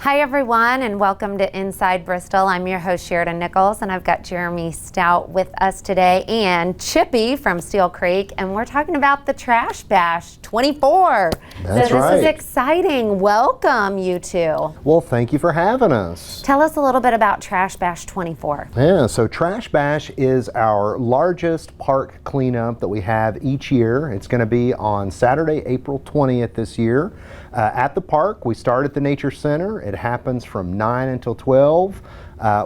Hi everyone, and welcome to Inside Bristol. I'm your host Sheridan Nichols, and I've got Jeremy Stout with us today and Chippy from Steel Creek, and we're talking about the Trash Bash 24. That's so right. This is exciting. Welcome, you two. Well, thank you for having us. Tell us a little bit about Trash Bash 24. Yeah, so Trash Bash is our largest park cleanup that we have each year. It's going to be on Saturday, April 20th this year. At the park, we start at the Nature Center. It happens from 9 until 12.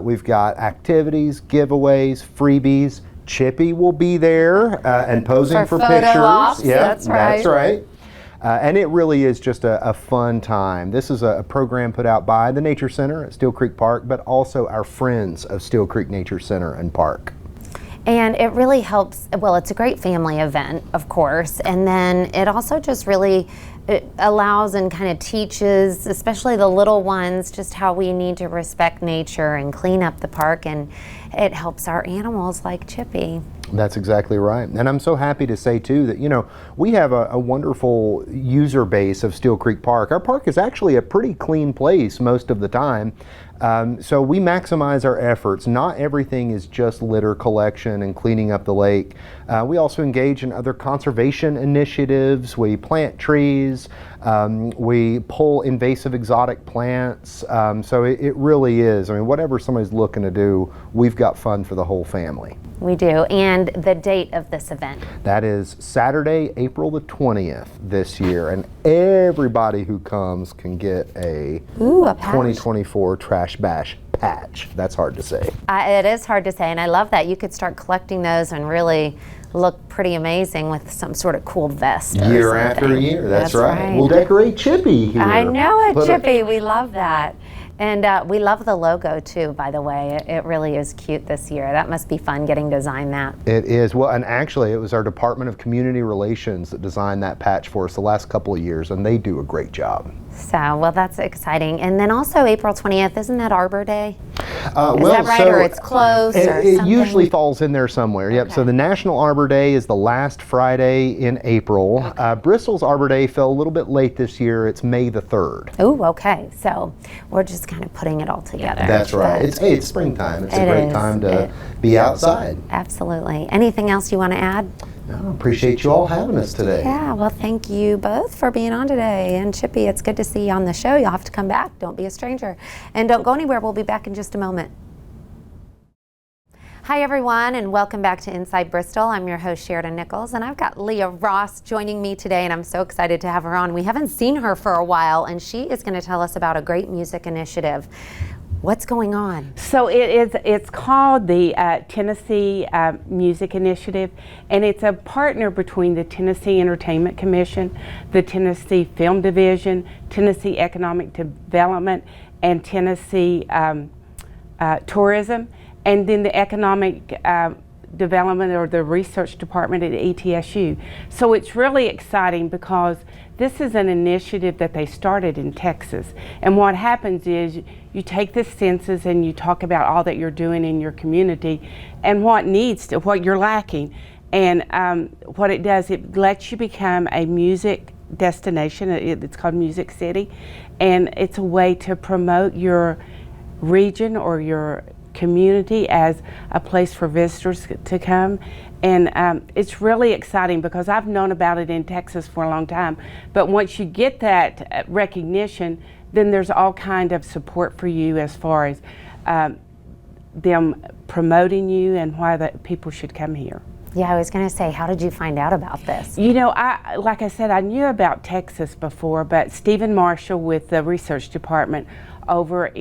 We've got activities, giveaways, freebies. Chippy will be there and posing for photo pictures. ops, Yeah, that's right. That's right. And it really is just a fun time. This is a program put out by the Nature Center at Steel Creek Park, but also our friends of Steel Creek Nature Center and Park. And it really helps, well, it's a great family event, of course, and then it also just really allows and kind of teaches, especially the little ones, just how we need to respect nature and clean up the park, and it helps our animals like Chippy. That's exactly right. And I'm so happy to say too that, you know, we have a wonderful user base of Steel Creek Park. Our park is actually a pretty clean place most of the time. So we maximize our efforts. Not everything is just litter collection and cleaning up the lake. We also engage in other conservation initiatives. We plant trees. We pull invasive exotic plants. So it really is. I mean, whatever somebody's looking to do, we've got fun for the whole family. We do. And the date of this event? That is Saturday, April the 20th this year. And everybody who comes can get a 2024 Trash Bash patch. That's hard to say. It is hard to say, and I love that. You could start collecting those and really look pretty amazing with some sort of cool vest. Year after year, that's right. We'll decorate Chippy here. I know it, Chippy. We love that. And we love the logo too, by the way. It really is cute this year. That must be fun getting to design that. It is. Well, and actually it was our Department of Community Relations that designed that patch for us the last couple of years, and they do a great job. So, well, that's exciting. And then also April 20th, isn't that Arbor Day? Is well, that right, or it's close, or it something? usually falls in there somewhere. Yep. Okay. So the National Arbor Day is the last Friday in April. Okay. Bristol's Arbor Day fell a little bit late this year. It's May the 3rd. Oh, okay. So we're just kind of putting it all together. That's right. It's springtime. It's a great time to be outside. Absolutely. Anything else you want to add? I appreciate you all having us today. Yeah, well, thank you both for being on today. And Chippy, it's good to see you on the show. You'll have to come back. Don't be a stranger. And don't go anywhere. We'll be back in just a moment. Hi, everyone, and welcome back to Inside Bristol. I'm your host, Sheridan Nichols, and I've got Leah Ross joining me today, and I'm so excited to have her on. We haven't seen her for a while, and she is going to tell us about a great music initiative. What's going on? So it's called the Tennessee Music Initiative, and it's a partner between the Tennessee Entertainment Commission, the Tennessee Film Division, Tennessee Economic Development, and Tennessee Tourism, and then the Economic Development or the Research Department at ETSU. So it's really exciting because this is an initiative that they started in Texas. And what happens is you take this census and you talk about all that you're doing in your community and what you're lacking. And what it does, it lets you become a music destination. It's called Music City. And it's a way to promote your region or your community as a place for visitors to come. And it's really exciting because I've known about it in Texas for a long time. But once you get that recognition, then there's all kind of support for you as far as them promoting you and why people should come here. Yeah, I was going to say, how did you find out about this? You know, like I said, I knew about Texas before, but Stephen Marshall with the research department over at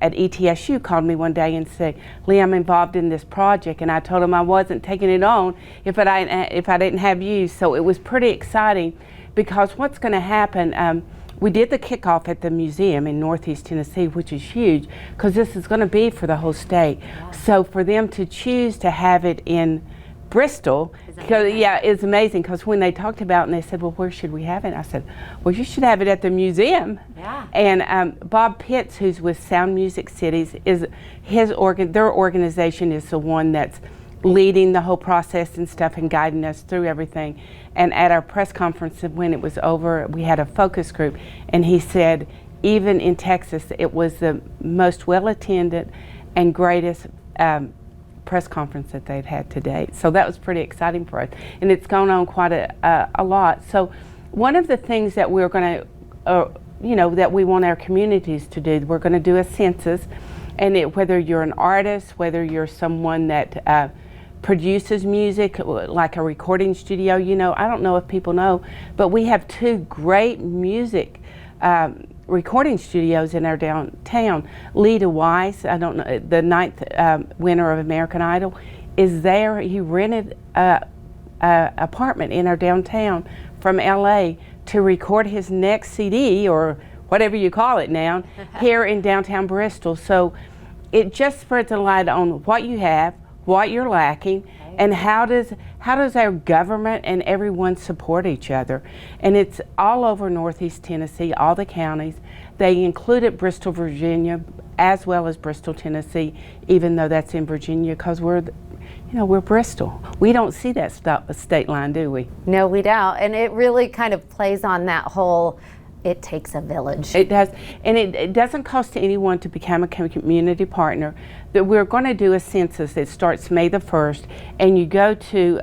ETSU called me one day and said, "Lee, I'm involved in this project," and I told him I wasn't taking it on if I didn't have you. So it was pretty exciting because what's going to happen? We did the kickoff at the museum in Northeast Tennessee, which is huge because this is going to be for the whole state. Yeah. So for them to choose to have it in Bristol, it's amazing because when they talked about it and they said, well, where should we have it? I said, well, you should have it at the museum. Yeah. And Bob Pitts, who's with Sound Music Cities, their organization is the one that's leading the whole process and stuff and guiding us through everything. And at our press conference when it was over, we had a focus group, and he said, even in Texas, it was the most well-attended and greatest press conference that they've had to date. So that was pretty exciting for us, and it's gone on quite a lot. So one of the things that we're going to, that we want our communities to do, we're going to do a census, and whether you're an artist, whether you're someone that produces music, like a recording studio, I don't know if people know, but we have 2 great music recording studios in our downtown. Lita Weiss, I don't know, the 9th winner of American Idol, is there. He rented a apartment in our downtown from LA to record his next CD, or whatever you call it now, here in downtown Bristol. So it just spreads a light on what you have, what you're lacking, and how does our government and everyone support each other. And it's all over Northeast Tennessee, all the counties. They included Bristol, Virginia, as well as Bristol, Tennessee, even though that's in Virginia, because we're Bristol. We don't see that state line, do we? No, we don't. And it really kind of plays on that whole, it takes a village. It does, and it doesn't cost anyone to become a community partner. That we're going to do a census that starts May the 1st, and you go to,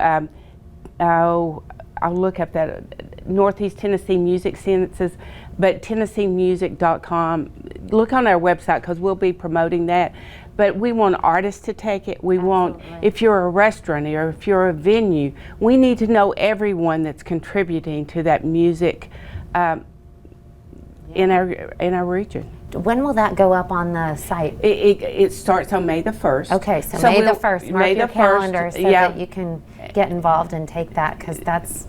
I'll look up that Northeast Tennessee Music Census, but TennesseeMusic.com. Look on our website, because we'll be promoting that. But we want artists to take it. We want, if you're a restaurant or if you're a venue, we need to know everyone that's contributing to that music in our region. When will that go up on the site? It starts on May the 1st. Okay, so May the 1st. Mark your calendar so that you can get involved and take that, because that's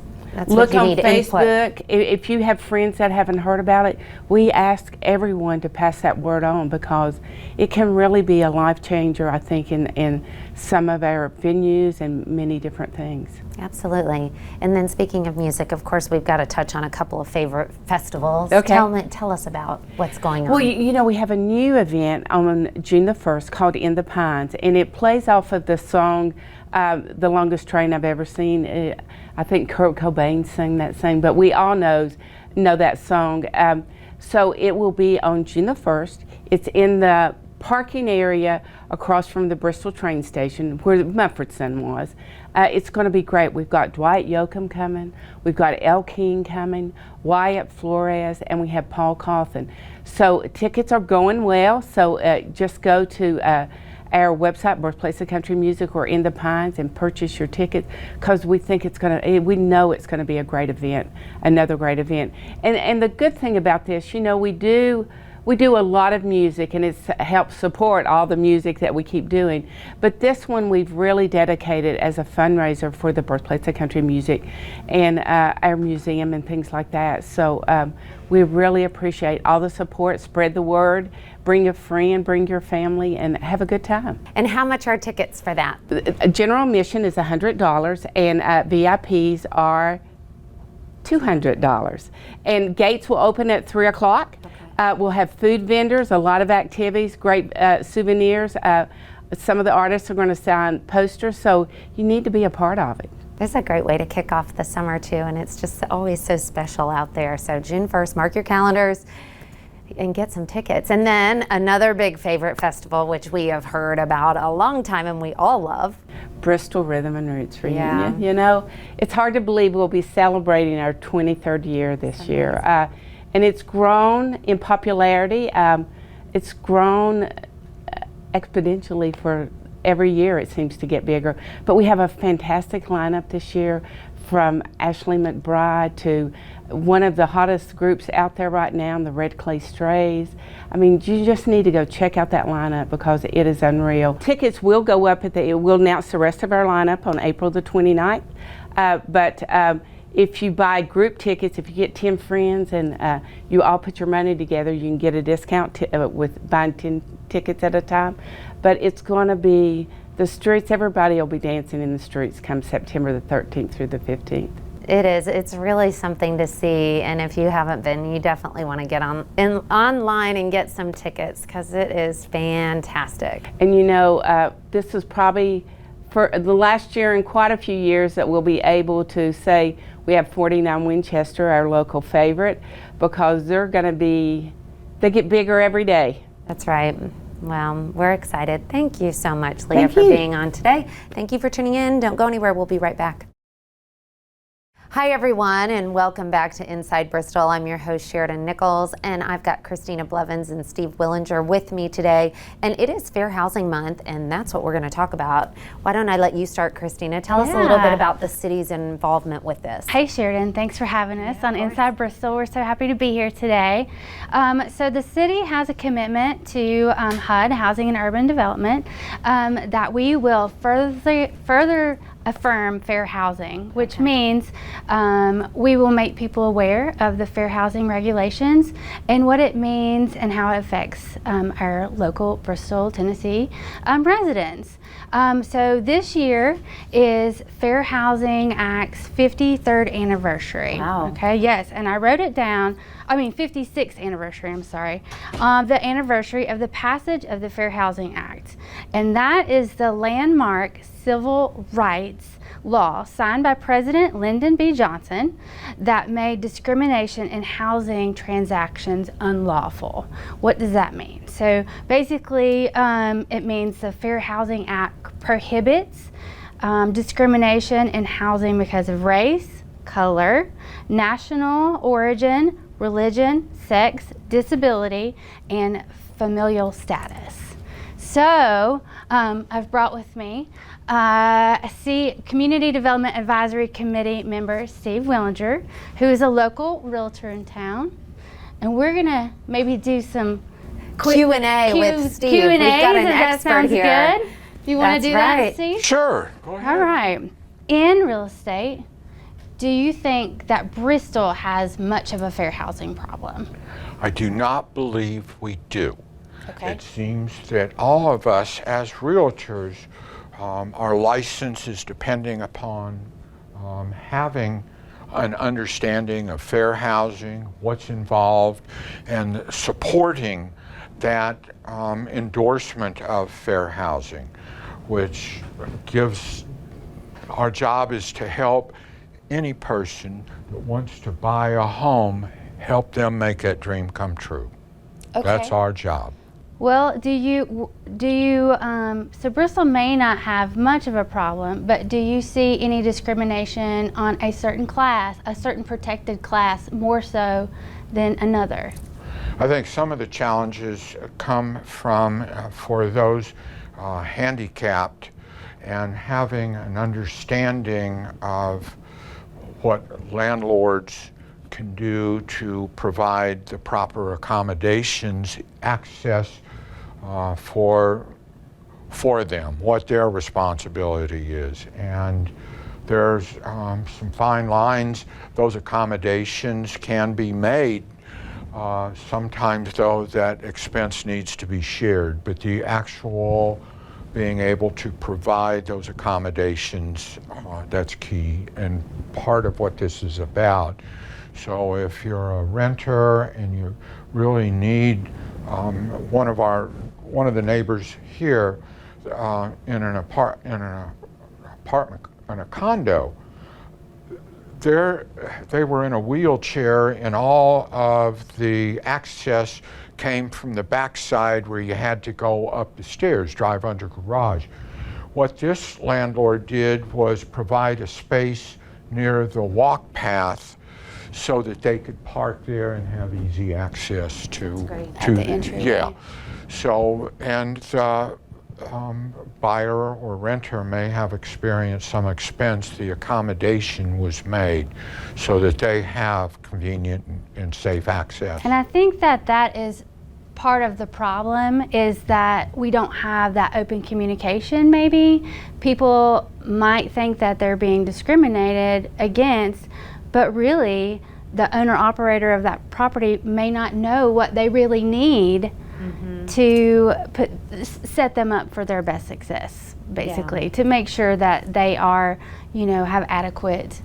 Look what you on need Facebook. input. If you have friends that haven't heard about it, we ask everyone to pass that word on, because it can really be a life changer, I think, in some of our venues and many different things. Absolutely. And then speaking of music, of course, we've got to touch on a couple of favorite festivals. Okay. Tell us about what's going on. Well, we have a new event on June the 1st called In the Pines, and it plays off of the song The Longest Train I've Ever Seen. I think Kurt Cobain sang that song, but we all know that song. So it will be on June the 1st. It's in the parking area across from the Bristol train station where Mumford Son was. It's going to be great. We've got Dwight Yoakam coming, we've got Elle King coming, Wyatt Flores, and we have Paul Cawthon. So tickets are going well, so just go to our website, Birthplace of Country Music, or In the Pines, and purchase your tickets, because we think we know it's going to be a great event, another great event. And the good thing about this, we do a lot of music, and it helps support all the music that we keep doing. But this one we've really dedicated as a fundraiser for the Birthplace of Country Music and our museum and things like that. So we really appreciate all the support. Spread the word, bring a friend, bring your family, and have a good time. And how much are tickets for that? General admission is $100, and VIPs are $200. And gates will open at 3 o'clock. We'll have food vendors, a lot of activities, great souvenirs. Some of the artists are going to sign posters, so you need to be a part of it. It's a great way to kick off the summer too, and it's just always so special out there. So June 1st, mark your calendars and get some tickets. And then another big favorite festival, which we have heard about a long time and we all love. Bristol Rhythm and Roots Reunion. It's hard to believe we'll be celebrating our 23rd year this year. And it's grown in popularity. It's grown exponentially for every year. It seems to get bigger. But we have a fantastic lineup this year, from Ashley McBride to one of the hottest groups out there right now, the Red Clay Strays. I mean, you just need to go check out that lineup, because it is unreal. Tickets will go up we'll announce the rest of our lineup on April the 29th. If you buy group tickets, if you get 10 friends and you all put your money together, you can get a discount with buying 10 tickets at a time. But it's going to be the streets, everybody will be dancing in the streets come September the 13th through the 15th. It is. It's really something to see, and if you haven't been, you definitely want to get online and get some tickets, because it is fantastic. And this is probably for the last year in quite a few years that we'll be able to say we have 49 Winchester, our local favorite, because they're going to be they get bigger every day. That's right. Well, we're excited. Thank you so much, Leah, Thank for you. being on today. Thank you for tuning in. Don't go anywhere. We'll be right back. Hi, everyone, and welcome back to Inside Bristol. I'm your host, Sheridan Nichols, and I've got Christina Blevins and Steve Willinger with me today. And it is Fair Housing Month, and that's what we're going to talk about. Why don't I let you start, Christina? Tell us a little bit about the city's involvement with this. Hey, Sheridan. Thanks for having us on Inside Bristol. We're so happy to be here today. So the city has a commitment to HUD, Housing and Urban Development, that we will further affirm fair housing, which means we will make people aware of the fair housing regulations and what it means and how it affects our local Bristol, Tennessee residents. So this year is Fair Housing Act's 53rd anniversary. Wow. Okay, yes, and I wrote it down. 56th anniversary, I'm sorry. The anniversary of the passage of the Fair Housing Act. And that is the landmark civil rights law signed by President Lyndon B. Johnson that made discrimination in housing transactions unlawful. What does that mean? So basically, it means the Fair Housing Act prohibits discrimination in housing because of race, color, national origin, religion, sex, disability, and familial status. So I've brought with me Community Development Advisory Committee member Steve Willinger, who is a local realtor in town, and we're gonna maybe do some Q&A with Steve. We've Q&As, got an if that expert sounds here. good. You want to do right. that, Steve? Sure. Go ahead. All right. In real estate, do you think that Bristol has much of a fair housing problem? I do not believe we do. Okay. It seems that all of us as realtors, our license is depending upon having an understanding of fair housing, what's involved, and supporting that endorsement of fair housing, which gives, our job is to help any person that wants to buy a home, help them make that dream come true. Okay. That's our job. Well, so Bristol may not have much of a problem, but do you see any discrimination on a certain class, a certain protected class, more so than another? I think some of the challenges come from, for those handicapped, and having an understanding of what landlords can do to provide the proper accommodations, access for them, what their responsibility is. And there's some fine lines. Those accommodations can be made. Sometimes, though, that expense needs to be shared, but the actual being able to provide those accommodations, that's key and part of what this is about. So if you're a renter and you really need, one of the neighbors here in a condo, they were in a wheelchair, and all of the access came from the backside where you had to go up the stairs, drive under garage. What this landlord did was provide a space near the walk path so that they could park there and have easy access to At the entryway. Yeah. So, and the buyer or renter may have experienced some expense. The accommodation was made so that they have convenient and safe access. And I think that is part of the problem, is that we don't have that open communication. Maybe people might think that they're being discriminated against, but really the owner operator of that property may not know what they really need to set them up for their best success, basically, to make sure that they are, have adequate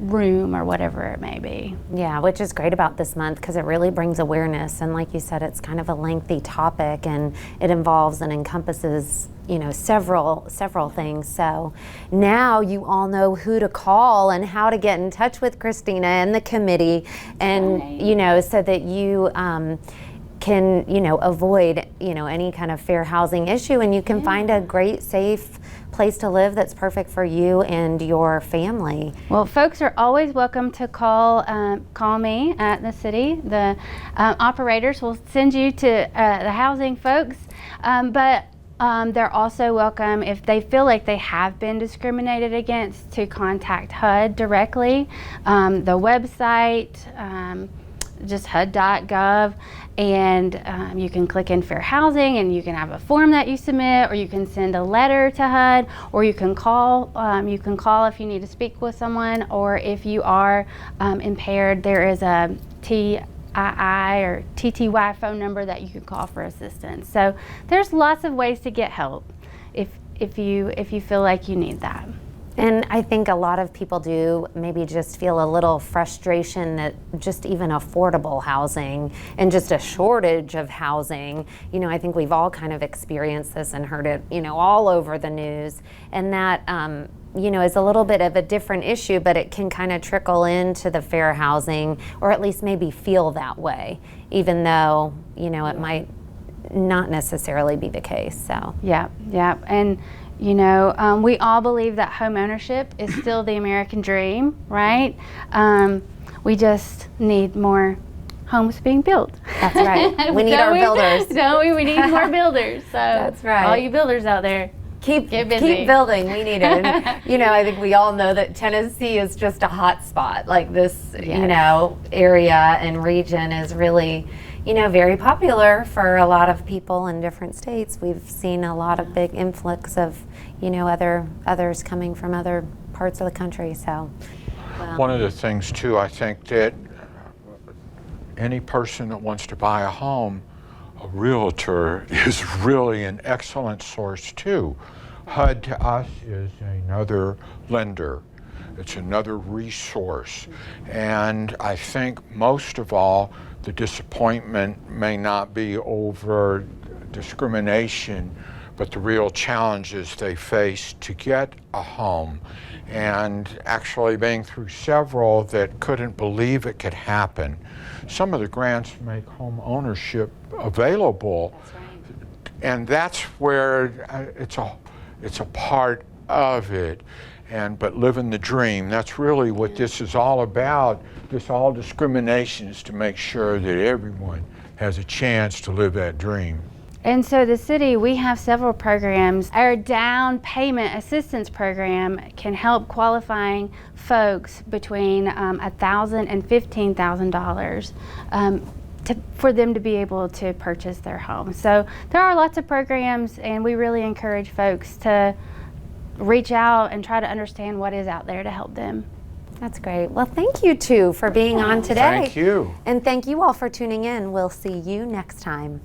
room or whatever it may be. Yeah, which is great about this month because it really brings awareness, and like you said, it's kind of a lengthy topic, and it involves and encompasses, you know, several things. So now you all know who to call and how to get in touch with Christina and the committee, and you know, so that you can, you know, avoid, you know, any kind of fair housing issue, and you can find a great, safe place to live that's perfect for you and your family. Well, folks are always welcome to call me at the city. The operators will send you to the housing folks, but they're also welcome, if they feel like they have been discriminated against, to contact HUD directly. The website, just HUD.gov, and you can click in fair housing, and you can have a form that you submit, or you can send a letter to HUD, or you can call. You can call if you need to speak with someone, or if you are impaired, there is a TII or TTY phone number that you can call for assistance. So there's lots of ways to get help if you feel like you need that. And I think a lot of people do maybe just feel a little frustration that just even affordable housing and just a shortage of housing, you know, I think we've all kind of experienced this and heard it, you know, all over the news. And that, you know, is a little bit of a different issue, but it can kind of trickle into the fair housing, or at least maybe feel that way, even though, you know, it might not necessarily be the case. So yeah. And you know, we all believe that home ownership is still the American dream, right? We just need more homes being built. That's right. We need our builders. Don't we? We need more builders. So that's right. All you builders out there, keep busy. building. We need it. And, you know, I think we all know that Tennessee is just a hot spot. Like this, you know, area and region is really, you know, very popular for a lot of people in different states. We've seen a lot of big influx of, you know, others coming from other parts of the country. So, one of the things too, I think that any person that wants to buy a home, a realtor is really an excellent source too. HUD to us is another lender. It's another resource. And I think most of all, the disappointment may not be over discrimination, but the real challenges they face to get a home. And actually being through several that couldn't believe it could happen. Some of the grants make home ownership available. that's right. And that's where it's a part of it. But living the dream, that's really what this is all about. This all discrimination is to make sure that everyone has a chance to live that dream. And so the city, we have several programs. Our down payment assistance program can help qualifying folks between $1,000 and $15,000 for them to be able to purchase their home. So there are lots of programs, and we really encourage folks to reach out and try to understand what is out there to help them. That's great. Well, thank you two for being on today. Thank you. And thank you all for tuning in. We'll see you next time.